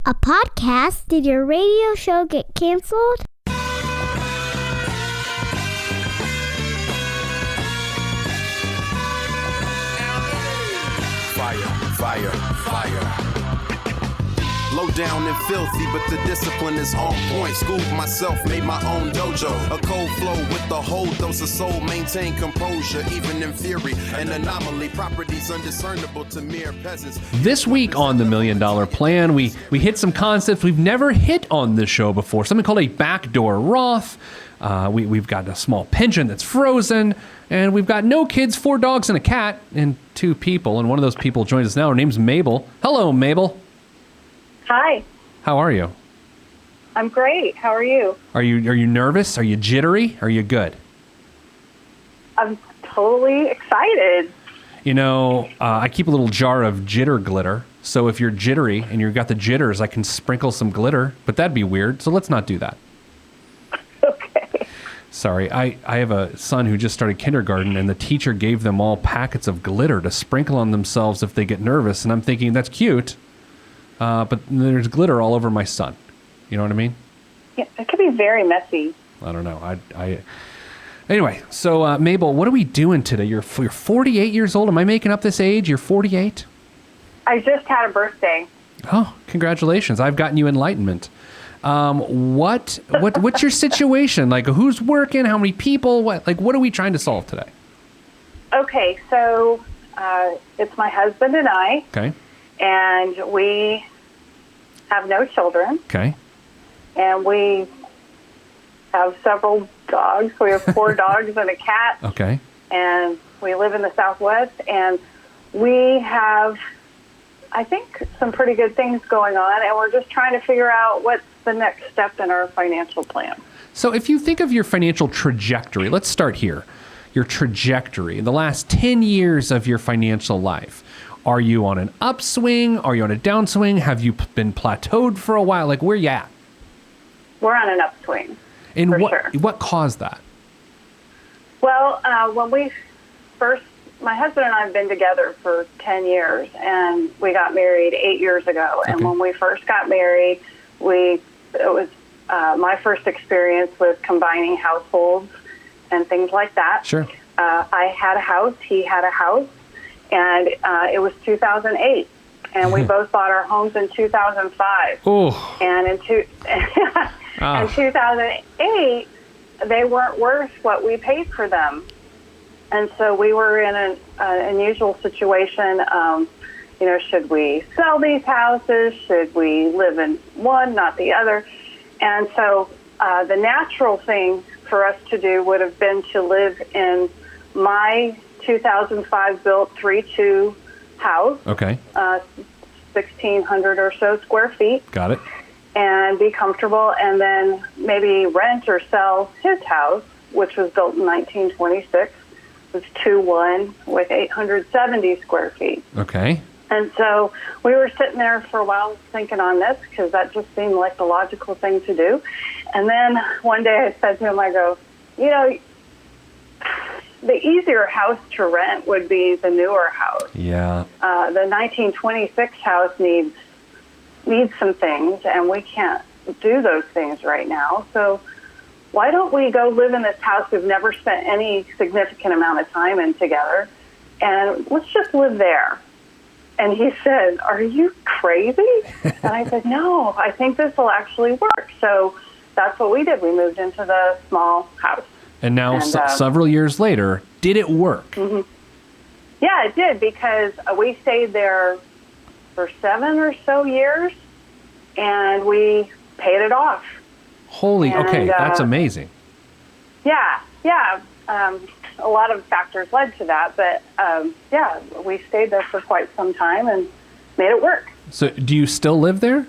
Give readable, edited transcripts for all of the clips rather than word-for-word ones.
A podcast? Did your radio show get canceled? Fire. Low down and filthy, but the discipline is on point. Schooled myself, made my own dojo. A cold flow with the whole dose of soul. Maintain composure, even in theory. An anomaly, properties undiscernible to mere peasants. This week on the $1 Million Plan, we hit some concepts we've never hit on this show before. Something called a backdoor Roth. We've got a small pension that's frozen. And we've got no kids, 4 dogs, and a cat, and 2 people. And one of those people joins us now. Her name's Maybel. Hello, Maybel. Hi. How are you? I'm great. How are you? Are you nervous? Are you jittery? Are you good? I'm totally excited. You know, I keep a little jar of jitter glitter. So if you're jittery and you've got the jitters, I can sprinkle some glitter. But that'd be weird. So let's not do that. Okay. Sorry, I have a son who just started kindergarten, and the teacher gave them all packets of glitter to sprinkle on themselves if they get nervous. And I'm thinking, that's cute, but there's glitter all over my son. You know what I mean? Yeah, it could be very messy. I don't know. Anyway, so Maybel, what are we doing today? You're 48 years old. Am I making up this age? You're 48? I just had a birthday. Oh, congratulations. I've gotten you enlightenment. What's your situation? Like, who's working? How many people? What are we trying to solve today? Okay, so it's my husband and I. Okay. And we have no children. Okay. And we have several dogs. We have 4 dogs and a cat. Okay. And we live in the Southwest. And we have, I think, some pretty good things going on. And we're just trying to figure out what's the next step in our financial plan. So if you think of your financial trajectory, let's start here. Your trajectory, the last 10 years of your financial life. Are you on an upswing? Are you on a downswing? Have you been plateaued for a while? Like, where you at? We're on an upswing. And sure. What caused that? Well, when we first, my husband and I have been together for 10 years, and we got married 8 years ago. And when we first got married, it was my first experience with combining households and things like that. Sure. I had a house, he had a house, and it was 2008. And we both bought our homes in 2005. Oh. And in 2008, they weren't worth what we paid for them. And so we were in an unusual situation. Should we sell these houses? Should we live in one, not the other? And so the natural thing for us to do would have been to live in my 2005 built 3-2 house. Okay. 1,600 or so square feet. Got it. And be comfortable, and then maybe rent or sell his house, which was built in 1926. It was 2-1 with 870 square feet. Okay. And so we were sitting there for a while thinking on this because that just seemed like the logical thing to do. And then one day I said to him, I go, the easier house to rent would be the newer house. Yeah. The 1926 house needs some things, and we can't do those things right now. So why don't we go live in this house we've never spent any significant amount of time in together, and let's just live there. And he said, are you crazy? And I said, no, I think this will actually work. So that's what we did. We moved into the small house. And now, several years later, did it work? Mm-hmm. Yeah, it did, because we stayed there for 7 or so years, and we paid it off. Okay, that's amazing. Yeah. A lot of factors led to that, but we stayed there for quite some time and made it work. So do you still live there?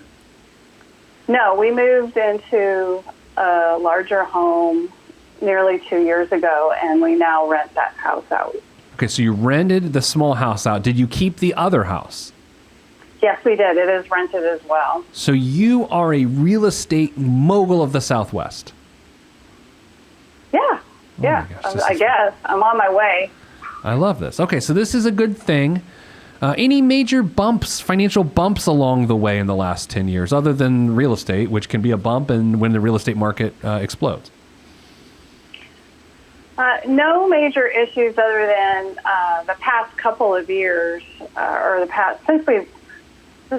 No, we moved into a larger home nearly 2 years ago, and we now rent that house out. Okay, so you rented the small house out. Did you keep the other house? Yes, we did. It is rented as well. So you are a real estate mogul of the Southwest. Yeah. Yeah, Oh my gosh, I guess. I'm on my way. I love this. Okay, so this is a good thing. Any major bumps, financial bumps along the way in the last 10 years, other than real estate, which can be a bump and when the real estate market explodes? No major issues other than the past couple of years, or the past since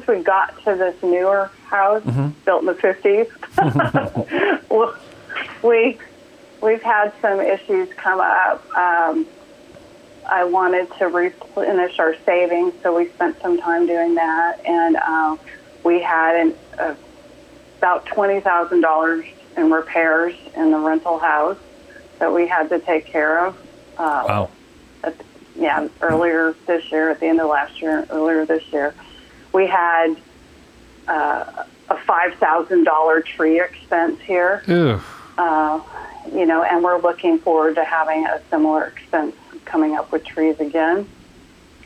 we got to this newer house built in the 50s. We've had some issues come up. I wanted to replenish our savings, so we spent some time doing that, and we had about $20,000 in repairs in the rental house that we had to take care of. Wow. Earlier this year, at the end of last year, earlier this year, we had a $5,000 tree expense here. And we're looking forward to having a similar expense coming up with trees again.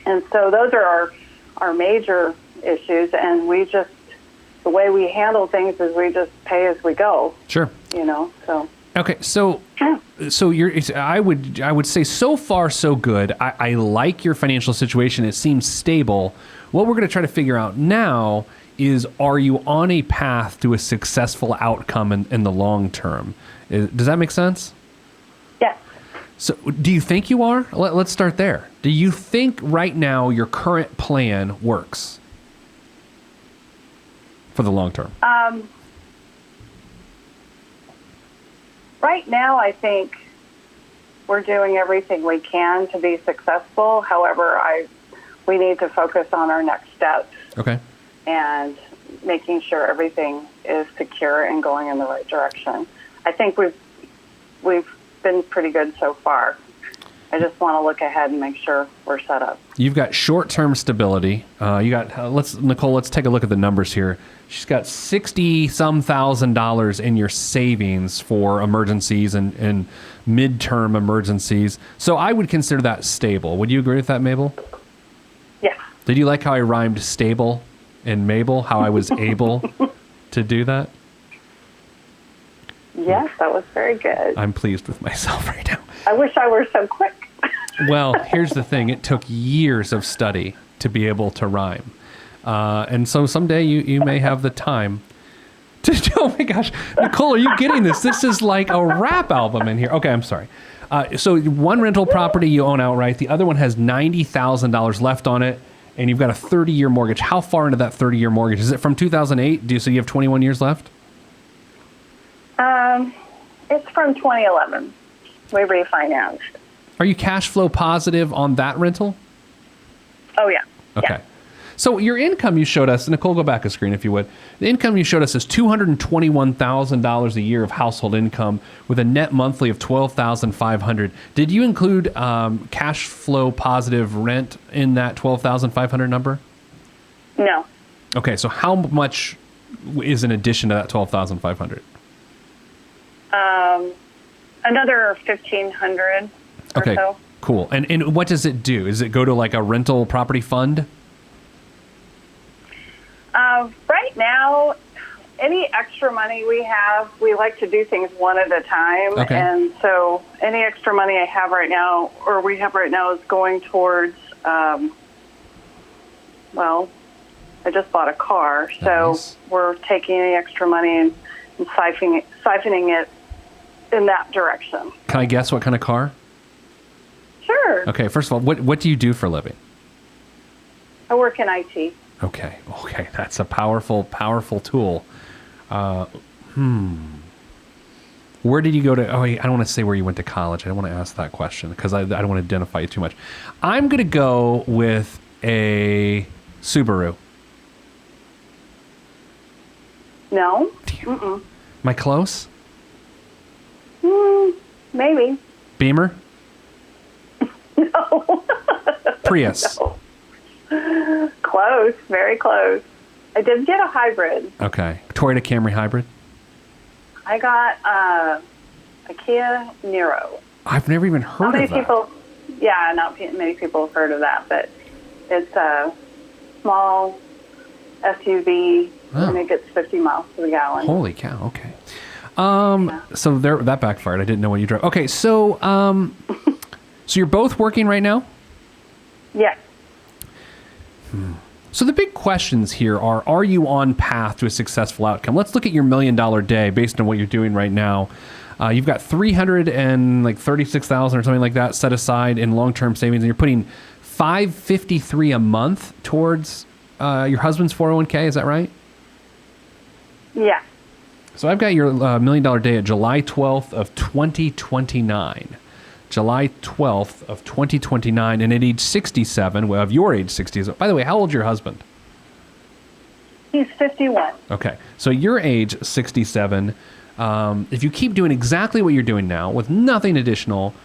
And so those are our major issues, and the way we handle things is we just pay as we go. Sure. So. Okay, so I would say so far so good. I like your financial situation. It seems stable. What we're going to try to figure out now is, are you on a path to a successful outcome in the long term? Does that make sense? Yes. So do you think you are? Let's start there. Do you think right now your current plan works for the long term? Right now, I think we're doing everything we can to be successful. However, we need to focus on our next steps. Okay. And making sure everything is secure and going in the right direction. I think we've been pretty good so far. I just want to look ahead and make sure we're set up. You've got short-term stability. Nicole, let's take a look at the numbers here. She's got $60-some thousand in your savings for emergencies and midterm emergencies. So I would consider that stable. Would you agree with that, Maybel? Yes. Did you like how I rhymed stable and Maybel, how I was able to do that? Yes, that was very good. I'm pleased with myself right now. I wish I were so quick. Well, here's the thing. It took years of study to be able to rhyme. And so someday you may have the time to, oh my gosh, Nicole, are you getting this? This is like a rap album in here. Okay, I'm sorry. So one rental property you own outright. The other one has $90,000 left on it, and you've got a 30-year mortgage. How far into that 30-year mortgage? Is it from 2008? So you have 21 years left? It's from 2011. We refinanced. Are you cash flow positive on that rental? Oh, yeah. Okay. Yeah. So your income you showed us, Nicole, go back a screen if you would. The income you showed us is $221,000 a year of household income with a net monthly of $12,500. Did you include cash flow positive rent in that $12,500 number? No. Okay, so how much is in addition to that $12,500? Another $1,500 or so. Cool. And what does it do? Does it go to like a rental property fund? Right now, any extra money we have, we like to do things one at a time. Okay. And so any extra money I have right now, or we have right now, is going towards, I just bought a car. So Nice. we're taking any extra money and siphoning it in that direction. Can I guess what kind of car? Sure. Okay, first of all, what do you do for a living? I work in IT. Okay, that's a powerful tool. Where did you go to? I don't want to say where you went to college. I don't want to ask that question because I don't want to identify you too much. I'm going to go with a Subaru. No. Damn. Am I close? Maybe. Beamer? No. Prius? No. Close. Very close. I did get a hybrid. Okay. Toyota Camry hybrid? I got a Kia Niro. I've never even heard of that. Not many people have heard of that, but it's a small SUV, and it gets 50 miles to the gallon. Holy cow, okay. So that backfired. I didn't know what you drove. Okay, so so you're both working right now? Yes. So the big questions here are you on path to a successful outcome? Let's look at your $1 million day based on what you're doing right now. You've got $336,000 or something like that set aside in long-term savings, and you're putting $553 a month towards your husband's 401k. Is that right? Yeah. So I've got your $1 million day at July 12th of 2029. July 12th of 2029, and at age 67, well, of your age 60. By the way, how old is your husband? He's 51. Okay, so your age 67. If you keep doing exactly what you're doing now with nothing additional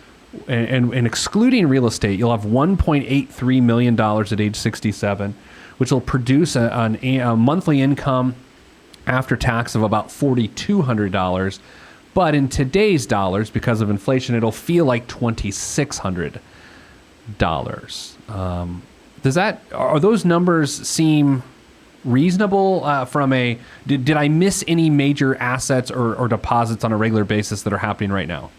and excluding real estate, you'll have $1.83 million at age 67, which will produce a monthly income after tax of about $4,200. But in today's dollars, because of inflation, it'll feel like $2,600. Are those numbers seem reasonable from a, did I miss any major assets or deposits on a regular basis that are happening right now?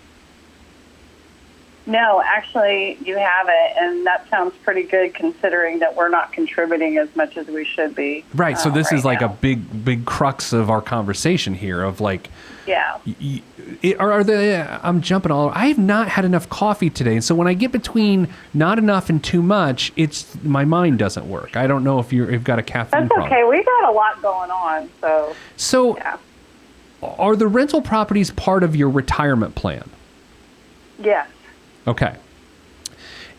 No, actually, you haven't, and that sounds pretty good considering that we're not contributing as much as we should be. Right, so this is like now. a big crux of our conversation here of like, yeah. I'm jumping all over. I have not had enough coffee today, and so when I get between not enough and too much, my mind doesn't work. I don't know if you've got a caffeine That's problem. okay. We got a lot going on, So, yeah. Are the rental properties part of your retirement plan? Yes. Okay.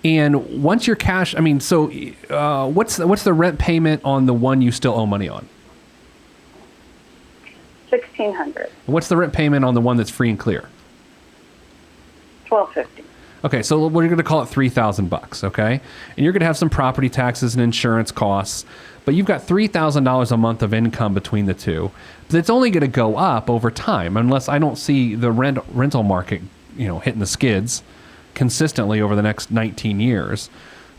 And once your cash, what's the rent payment on the one you still owe money on? $1,600. What's the rent payment on the one that's free and clear? $1,250. Okay, so we're going to call it $3,000, okay? And you're going to have some property taxes and insurance costs, but you've got $3,000 a month of income between the two. But it's only going to go up over time unless I don't see the rental market, hitting the skids consistently over the next 19 years.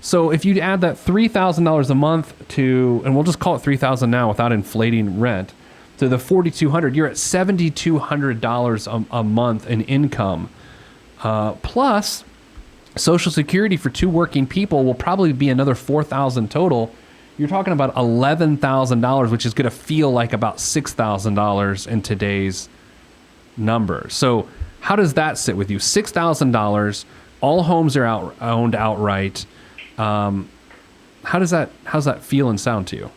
So if you add that $3,000 a month to, and we'll just call it $3,000 now without inflating rent, to the $4,200, you're at $7,200 a month in income. Plus, Social Security for two working people will probably be another $4,000 total. You're talking about $11,000, which is going to feel like about $6,000 in today's numbers. So how does that sit with you? $6,000, all homes are owned outright. How's that feel and sound to you?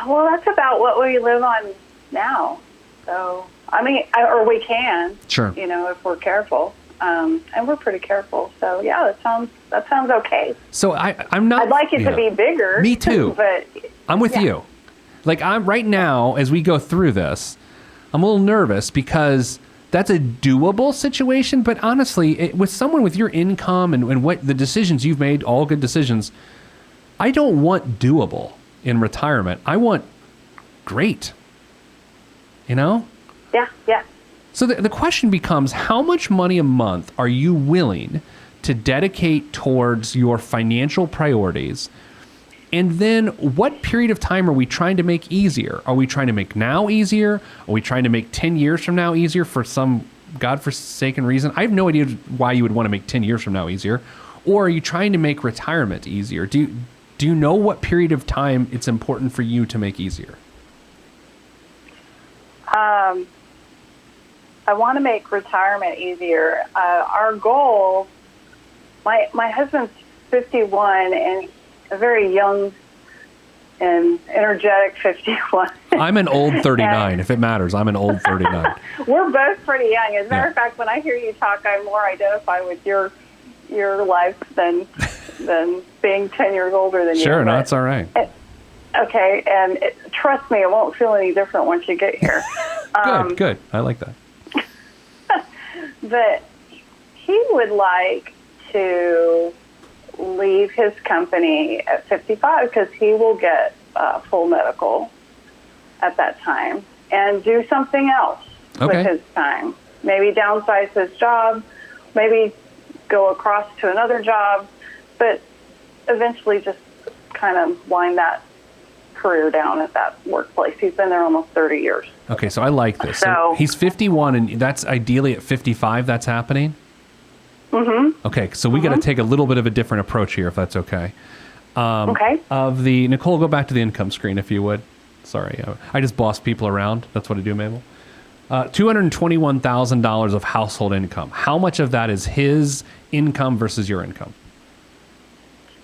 Well, that's about what we live on now. So, or we can. Sure. If we're careful. And we're pretty careful. So, yeah, that sounds okay. So I'm not. I'd like it to be bigger. Me too. But I'm with you. Like I'm right now, as we go through this, I'm a little nervous because that's a doable situation. But honestly, with someone with your income and what the decisions you've made, all good decisions, I don't want doable in retirement. I want great. Yeah. So the question becomes, how much money a month are you willing to dedicate towards your financial priorities? And then what period of time are we trying to make easier? Are we trying to make now easier? Are we trying to make 10 years from now easier for some godforsaken reason? I have no idea why you would want to make 10 years from now easier. Or are you trying to make retirement easier? Do you know what period of time it's important for you to make easier? I want to make retirement easier. Our goal, my husband's 51 and a very young and energetic 51. I'm an old 39, if it matters. I'm an old 39. We're both pretty young. As a matter of fact, when I hear you talk, I more identify with your life than being 10 years older than you. Sure, no, that's all right. Okay, and trust me, it won't feel any different once you get here. Good. I like that. But he would like to leave his company at 55 because he will get full medical at that time and do something else with his time. Maybe downsize his job, maybe go across to another job, but eventually just kind of wind that career down at that workplace. He's been there almost 30 years. Okay, so I like this. So he's 51, and that's ideally at 55 that's happening? Mm-hmm. Okay, so we got to take a little bit of a different approach here, if that's okay. Okay. Of the Nicole, go back to the income screen if you would. Sorry, I just boss people around. That's what I do, Mabel. $221,000 of household income. How much of that is his income versus your income?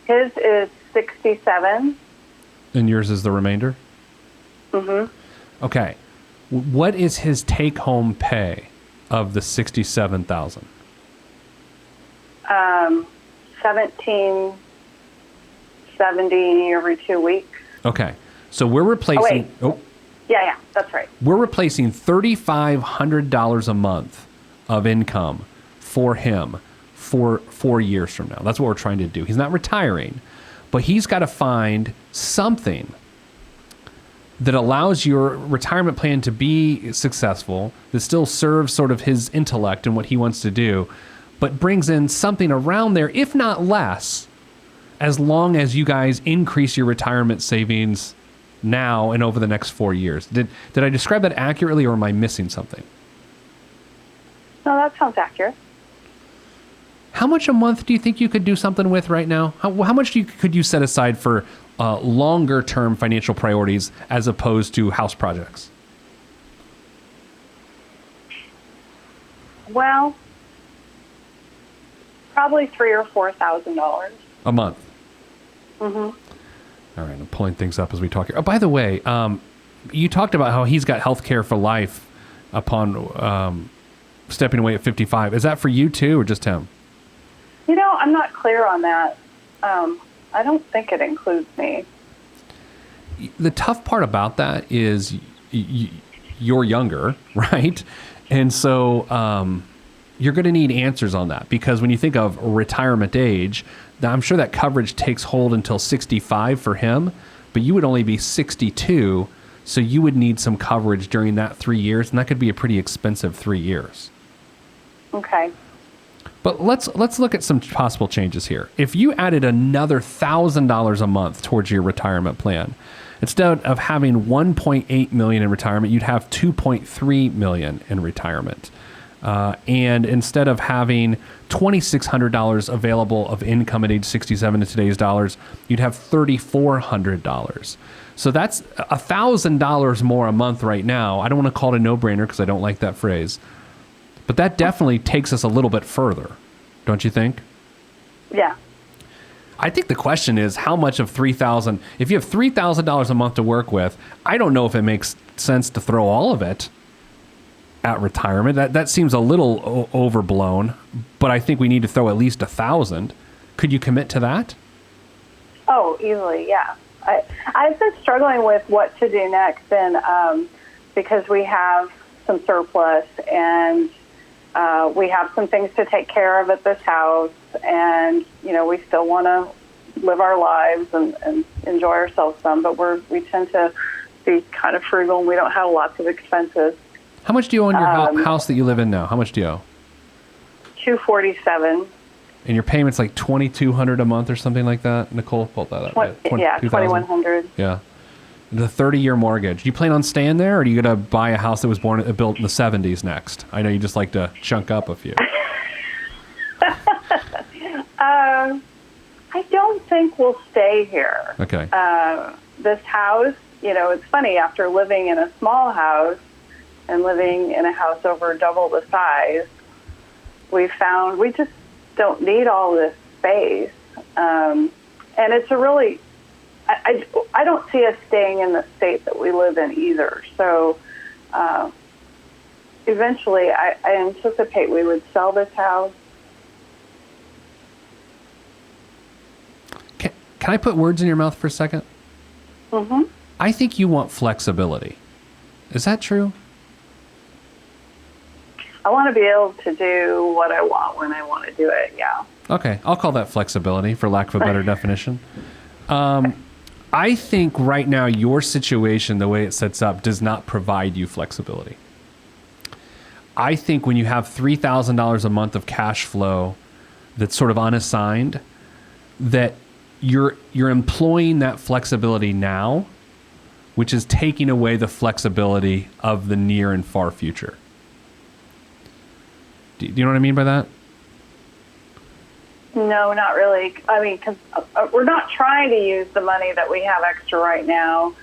His is 67. And yours is the remainder? Mm-hmm. Okay. What is his take-home pay of the $67,000? 1770 every 2 weeks. Okay. So we're replacing... Yeah, that's right. We're replacing $3,500 a month of income for him for 4 years from now. That's what we're trying to do. He's not retiring, but he's got to find something that allows your retirement plan to be successful, that still serves sort of his intellect and what he wants to do, but brings in something around there, if not less, as long as you guys increase your retirement savings now and over the next 4 years. Did I describe that accurately, or am I missing something? No, that sounds accurate. How much a month do you think you could do something with right now? How much could you set aside for longer term financial priorities as opposed to house projects? Well, probably $3,000 or $4,000 a month. Mm-hmm. All right, I'm pulling things up as we talk here. Oh, by the way, you talked about how he's got health care for life upon stepping away at 55. Is that for you too, or just him? You know, I'm not clear on that. I don't think it includes me. The tough part about that is you're younger, right? And so you're going to need answers on that, because when you think of retirement age, I'm sure that coverage takes hold until 65 for him, but you would only be 62, so you would need some coverage during that 3 years, and that could be a pretty expensive 3 years. Okay. But let's look at some possible changes here. If you added another $1,000 a month towards your retirement plan, instead of having $1.8 million in retirement, you'd have $2.3 million in retirement. And instead of having $2,600 available of income at age 67 in today's dollars, you'd have $3,400. So that's $1,000 more a month right now. I don't want to call it a no-brainer because I don't like that phrase. But that definitely takes us a little bit further, don't you think? Yeah. I think the question is how much of $3,000, if you have $3,000 a month to work with, I don't know if it makes sense to throw all of it at retirement. That seems a little overblown, but I think we need to throw at least $1,000. Could you commit to that? Oh, easily, yeah. I've been struggling with what to do next, and because we have some surplus, and we have some things to take care of at this house, and we still want to live our lives and enjoy ourselves some, but we tend to be kind of frugal, and we don't have lots of expenses. How much do you owe in your house that you live in now? How much do you owe? $247. And your payment's like $2,200 a month or something like that? Nicole, pull that up. Yeah, $2,100. Yeah. The 30-year mortgage. Do you plan on staying there, or are you going to buy a house that was built in the 70s next? I know you just like to chunk up a few. I don't think we'll stay here. Okay. This house, it's funny, after living in a small house and living in a house over double the size, we found we just don't need all this space. And it's a really... I don't see us staying in the state that we live in either. So eventually I anticipate we would sell this house. Can I put words in your mouth for a second? Mm-hmm. I think you want flexibility. Is that true? I want to be able to do what I want when I want to do it, yeah. Okay, I'll call that flexibility, for lack of a better definition. I think right now your situation, the way it sets up, does not provide you flexibility. I think when you have $3,000 a month of cash flow that's sort of unassigned, that you're employing that flexibility now, which is taking away the flexibility of the near and far future. Do you know what I mean by that? No, not really. I mean, because we're not trying to use the money that we have extra right now.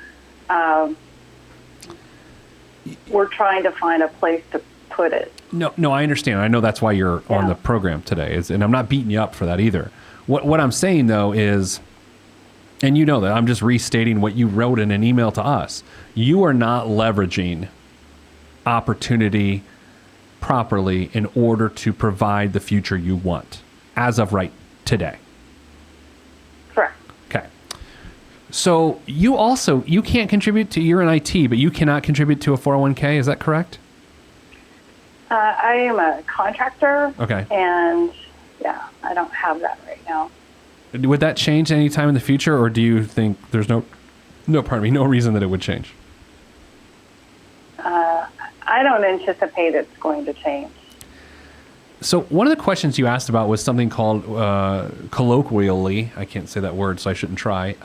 We're trying to find a place to put it. No, I understand. I know that's why you're on the program today, and I'm not beating you up for that either. What I'm saying, though, is, and you know that, I'm just restating what you wrote in an email to us. You are not leveraging opportunity properly in order to provide the future you want as of right today. Correct. Okay. So you can't contribute to, you're in IT, but you cannot contribute to a 401k. Is that correct? I am a contractor. Okay. And I don't have that right now. Would that change any time in the future, or do you think there's no reason that it would change? I don't anticipate it's going to change. So one of the questions you asked about was something called, colloquially, I can't say that word, so I shouldn't try,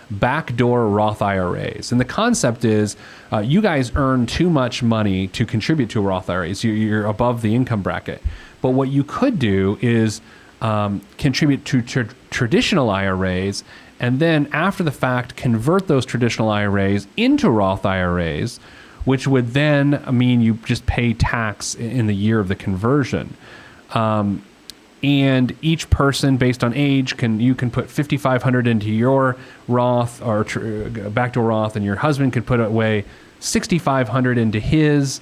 backdoor Roth IRAs. And the concept is you guys earn too much money to contribute to Roth IRAs. You're above the income bracket. But what you could do is contribute to traditional IRAs, and then after the fact, convert those traditional IRAs into Roth IRAs, which would then mean you just pay tax in the year of the conversion. And each person, based on age, you can put $5,500 into your Roth or backdoor Roth, and your husband could put away $6,500 into his.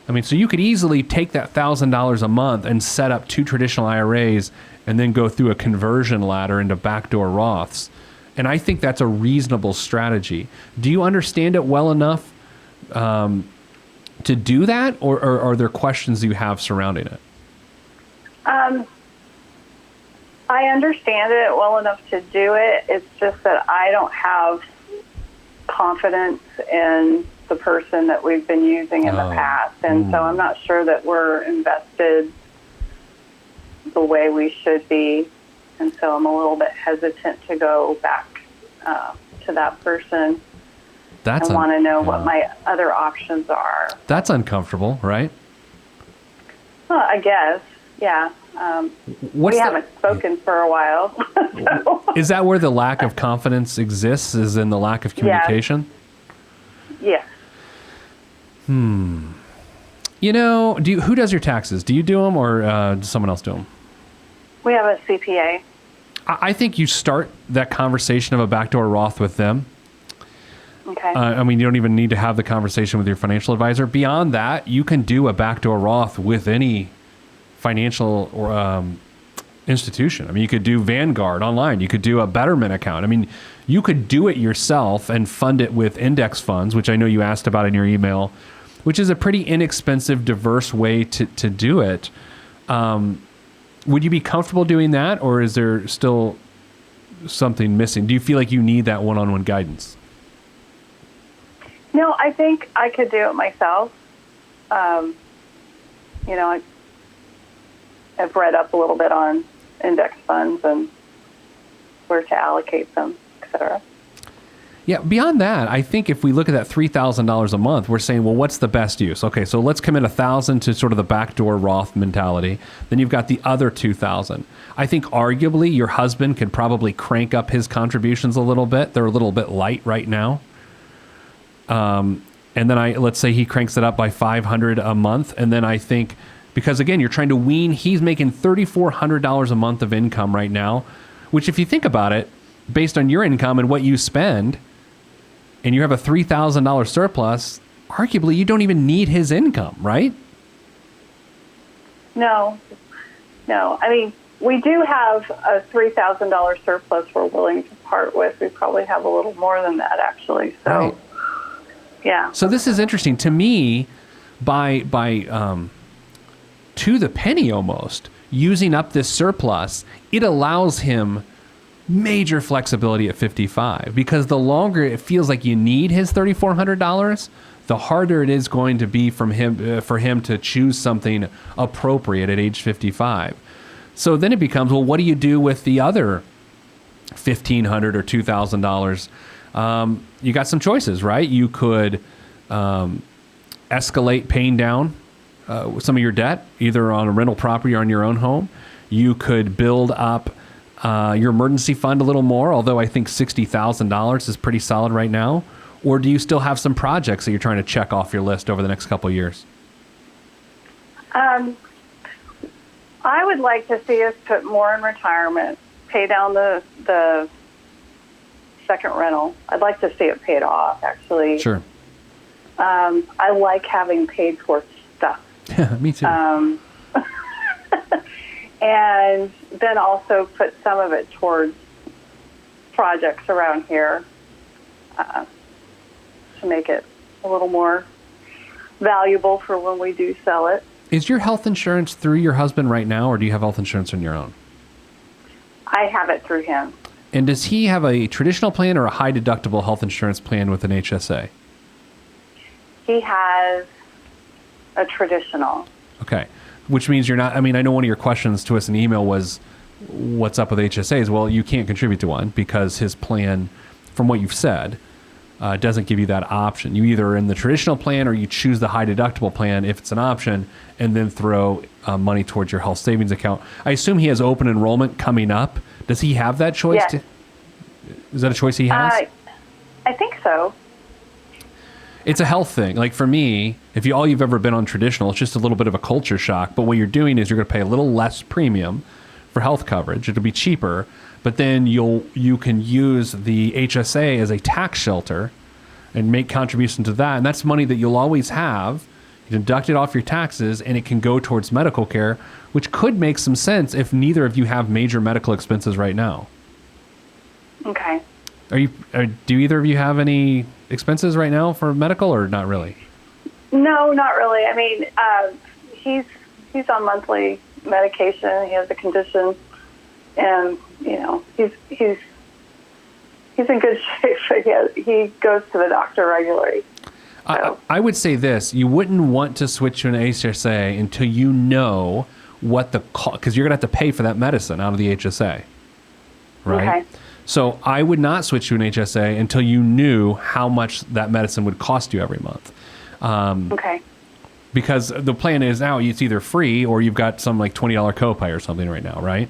I mean, so you could easily take that $1,000 a month and set up two traditional IRAs, and then go through a conversion ladder into backdoor Roths. And I think that's a reasonable strategy. Do you understand it well enough to do that, or are there questions you have surrounding it? I understand it well enough to do it. It's just that I don't have confidence in the person that we've been using in the past. And so I'm not sure that we're invested the way we should be. And so I'm a little bit hesitant to go back to that person. I want to know what my other options are. That's uncomfortable, right? Well, I guess, yeah. We haven't spoken for a while. So. Is that where the lack of confidence exists, is in the lack of communication? Yes. You know, who does your taxes? Do you do them, or does someone else do them? We have a CPA. I think you start that conversation of a backdoor Roth with them. Okay. I mean, you don't even need to have the conversation with your financial advisor. Beyond that, you can do a backdoor Roth with any financial or institution. I mean, you could do Vanguard online. You could do a Betterment account. I mean, you could do it yourself and fund it with index funds, which I know you asked about in your email, which is a pretty inexpensive, diverse way to do it. Would you be comfortable doing that, or is there still something missing? Do you feel like you need that one-on-one guidance? No, I think I could do it myself. I've read up a little bit on index funds and where to allocate them, et cetera. Yeah, beyond that, I think if we look at that $3,000 a month, we're saying, well, what's the best use? Okay, so let's commit $1,000 to sort of the backdoor Roth mentality. Then you've got the other $2,000. I think arguably your husband could probably crank up his contributions a little bit. They're a little bit light right now. And then let's say he cranks it up by $500 a month. And then I think, because again, you're trying to wean, he's making $3,400 a month of income right now, which if you think about it, based on your income and what you spend, and you have a $3,000 surplus, arguably you don't even need his income, right? No. I mean, we do have a $3,000 surplus we're willing to part with. We probably have a little more than that, actually. So, right. Yeah. So this is interesting to me. By to the penny almost, using up this surplus, it allows him major flexibility at 55, because the longer it feels like you need his $3,400, the harder it is going to be for him to choose something appropriate at age 55. So then it becomes, well, what do you do with the other $1,500 or $2,000? You got some choices, right? You could escalate paying down some of your debt, either on a rental property or on your own home. You could build up your emergency fund a little more, although I think $60,000 is pretty solid right now? Or do you still have some projects that you're trying to check off your list over the next couple of years? I would like to see us put more in retirement, pay down the second rental. I'd like to see it paid off, actually. Sure. I like having paid for stuff. Me too. And then also put some of it towards projects around here to make it a little more valuable for when we do sell it. Is your health insurance through your husband right now, or do you have health insurance on your own? I have it through him. And does he have a traditional plan or a high deductible health insurance plan with an HSA? He has a traditional. Okay. Which means you're not, I mean, I know one of your questions to us in the email was, what's up with HSAs? Well, you can't contribute to one because his plan, from what you've said, doesn't give you that option. You either are in the traditional plan or you choose the high deductible plan if it's an option, and then throw money towards your health savings account. I assume he has open enrollment coming up. Does he have that choice? Yes. Is that a choice he has? I think so. It's a health thing. Like for me, if all you've ever been on traditional, it's just a little bit of a culture shock. But what you're doing is you're going to pay a little less premium for health coverage. It'll be cheaper, but then you can use the HSA as a tax shelter and make contributions to that. And that's money that you'll always have. You deduct it off your taxes, and it can go towards medical care, which could make some sense if neither of you have major medical expenses right now. Okay. Do either of you have any expenses right now for medical, or not really? No, not really. I mean, he's on monthly medication. He has a condition, and he's in good shape. He goes to the doctor regularly. So. I would say this: you wouldn't want to switch to an HSA until you know what the cost, because you're going to have to pay for that medicine out of the HSA, right? Okay. So I would not switch to an HSA until you knew how much that medicine would cost you every month. Okay. Because the plan is now it's either free or you've got some like $20 copay or something right now, right?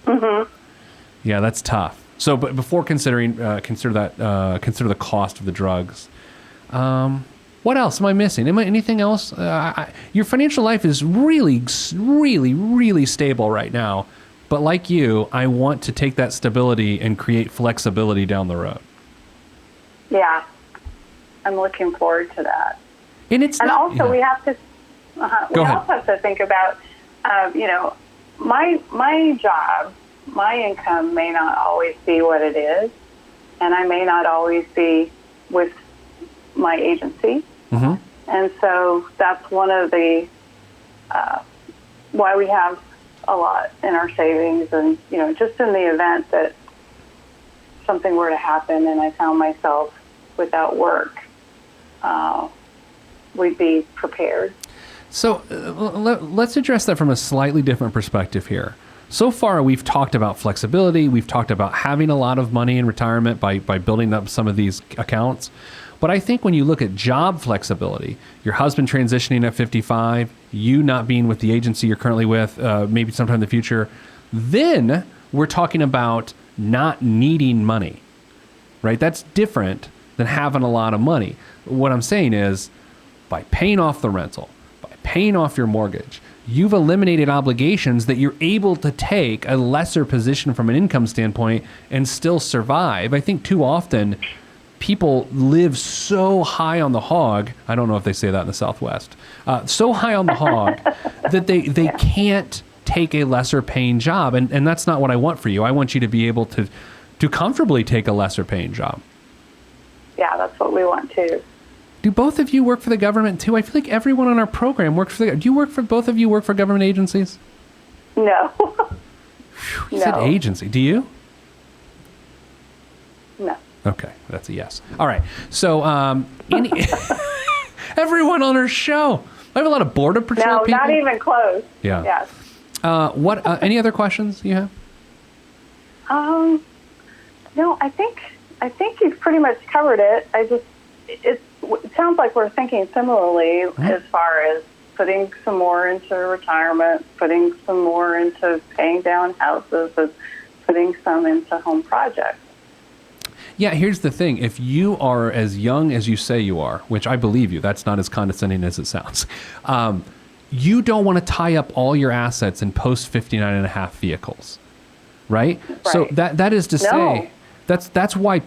Mm-hmm. Yeah, that's tough. So, but before consider the cost of the drugs. What else am I missing? Anything else? Your financial life is really, really, really stable right now. But like you, I want to take that stability and create flexibility down the road. Yeah, I'm looking forward to that. And we have to. We also have to think about, my job, my income may not always be what it is, and I may not always be with my agency. Mm-hmm. And so that's one of the why we have a lot in our savings, and just in the event that something were to happen and I found myself without work, we'd be prepared. So let's address that from a slightly different perspective here. So far, we've talked about flexibility. We've talked about having a lot of money in retirement by building up some of these accounts. But I think when you look at job flexibility, your husband transitioning at 55, you not being with the agency you're currently with, maybe sometime in the future, then we're talking about not needing money, right? That's different than having a lot of money. What I'm saying is, by paying off the rental, by paying off your mortgage, you've eliminated obligations that you're able to take a lesser position from an income standpoint and still survive. I think too often people live so high on the hog. I don't know if they say that in the Southwest. So high on the hog that they can't take a lesser paying job. And that's not what I want for you. I want you to be able to comfortably take a lesser paying job. Yeah, that's what we want too. Do both of you work for the government too? I feel like everyone on our program works for both of you work for government agencies? No. You said agency. Do you? No. Okay, that's a yes. All right. So, everyone on our show. I have a lot of Border Patrol people. No, not even close. Yeah. Yes. Any other questions you have? No, I think you've pretty much covered it. It sounds like we're thinking similarly as far as putting some more into retirement, putting some more into paying down houses, as putting some into home projects. Yeah, here's the thing. If you are as young as you say you are, which I believe you, that's not as condescending as it sounds, you don't want to tie up all your assets in post-59 and a half vehicles, right? So that is to say, that's why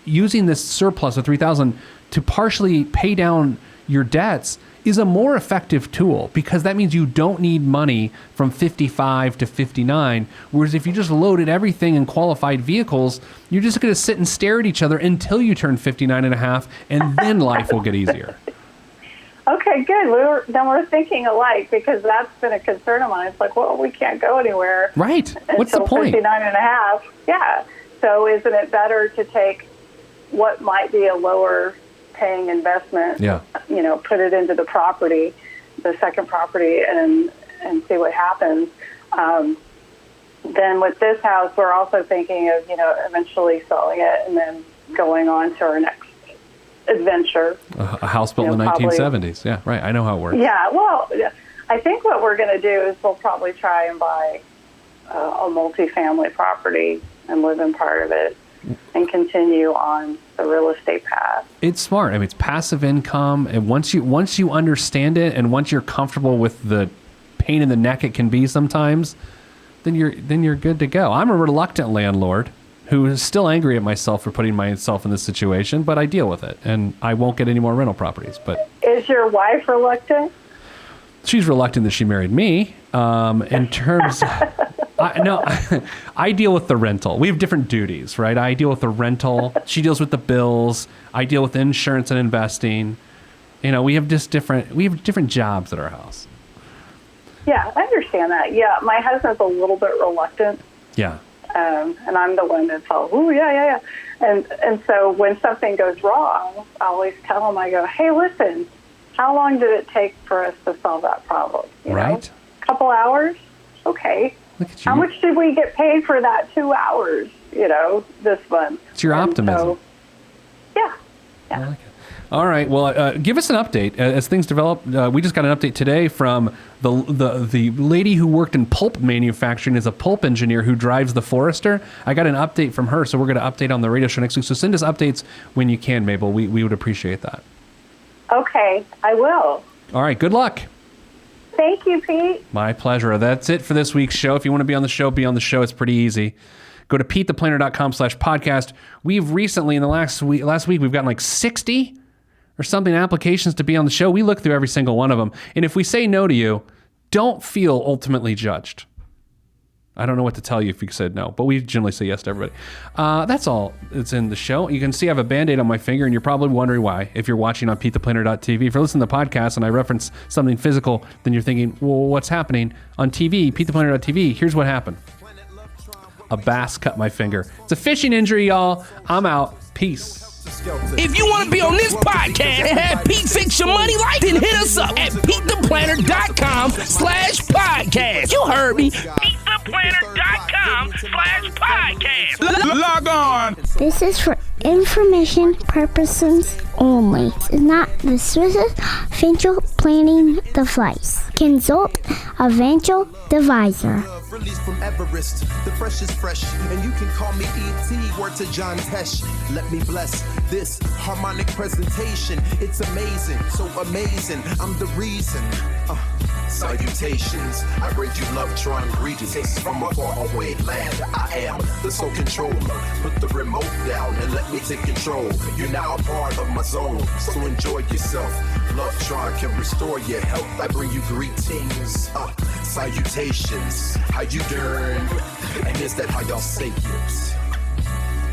using this surplus of $3,000 to partially pay down your debts is a more effective tool, because that means you don't need money from 55 to 59. Whereas if you just loaded everything in qualified vehicles, you're just going to sit and stare at each other until you turn 59 and a half, and then life will get easier. Okay, good. We're thinking alike, because that's been a concern of mine. It's like, well, we can't go anywhere. Right. What's the point? 59 and a half. Yeah. So isn't it better to take what might be a lower paying investment, put it into the property, the second property, and see what happens. Then with this house, we're also thinking of, eventually selling it and then going on to our next adventure. A house built in the 1970s. Yeah, right. I know how it works. Yeah, well, I think what we're going to do is we'll probably try and buy a multifamily property and live in part of it and continue on the real estate path. It's smart. I mean, it's passive income, and once you understand it, and once you're comfortable with the pain in the neck it can be sometimes, then you're good to go. I'm a reluctant landlord who is still angry at myself for putting myself in this situation, but I deal with it, and I won't get any more rental properties. But is your wife reluctant? She's reluctant that she married me. In terms, I deal with the rental. We have different duties, right? I deal with the rental. She deals with the bills. I deal with insurance and investing. We have different jobs at our house. Yeah, I understand that. Yeah, my husband's a little bit reluctant. Yeah. And I'm the one that's all, ooh, yeah. And so when something goes wrong, I always tell him, I go, hey, listen, how long did it take for us to solve that problem? Right. A couple hours? Okay. Look at you. How much did we get paid for that 2 hours, this month? It's your optimism. So, yeah. I like it. All right. Well, give us an update as things develop. We just got an update today from the lady who worked in pulp manufacturing as a pulp engineer who drives the Forester. I got an update from her, so we're going to update on the radio show next week. So send us updates when you can, Maybel. We would appreciate that. Okay, I will. All right. Good luck. Thank you, Pete. My pleasure. That's it for this week's show. If you want to be on the show, be on the show. It's pretty easy. Go to PeteThePlanner.com/podcast. We've recently, in the last week, we've gotten like 60 or something applications to be on the show. We look through every single one of them. And if we say no to you, don't feel ultimately judged. I don't know what to tell you if you said no, but we generally say yes to everybody. That's all that's in the show. You can see I have a Band-Aid on my finger, and you're probably wondering why. If you're watching on PeteThePlanner.tv, if you're listening to the podcast and I reference something physical, then you're thinking, well, what's happening? On TV, PeteThePlanner.tv, here's what happened. A bass cut my finger. It's a fishing injury, y'all. I'm out. Peace. If you want to be on this podcast and have Pete fix your money life, then hit us up at PeteThePlanner.com/podcast. You heard me. PeteThePlanner.com/podcast. Log on. This is for information purposes only. It's not the Swiss financial planning device. Consult a financial advisor. Released from Everest, the fresh is fresh, and you can call me E.T. Word to John Tesh. Let me bless this harmonic presentation. It's amazing, so amazing. I'm the reason. Salutations, I bring you love, trying greetings from a faraway land. I am the sole controller. Put the remote down and let me take control. You're now a part of my zone, so enjoy yourself. Love Tron can restore your health. I bring you greetings, salutations. How you doing? And is that how y'all say it?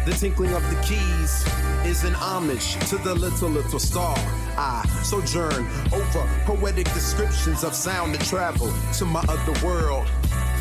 The tinkling of the keys is an homage to the little star. I sojourn over poetic descriptions of sound and travel to my other world.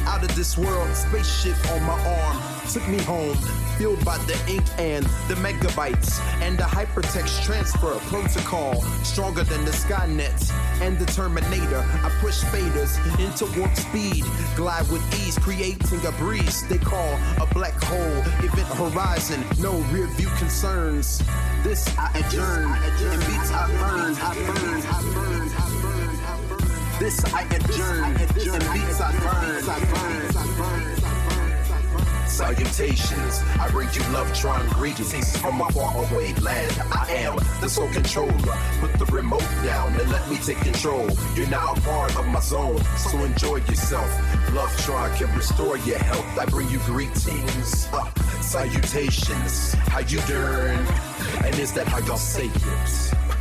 Out of this world, spaceship on my arm took me home, fueled by the ink and the megabytes and the hypertext transfer protocol, stronger than the Skynet and the Terminator. I push faders into warp speed, glide with ease, creating a breeze they call a black hole. Event horizon, no rear view concerns. This I adjourn, and beats I burn. This I adjourn, and beats I burn. Salutations, I bring you love-tron greetings from a faraway land. I am the sole controller. Put the remote down and let me take control. You're now a part of my zone, so enjoy yourself. Love-tron can restore your health. I bring you greetings, salutations. How you doing? And is that how y'all say it?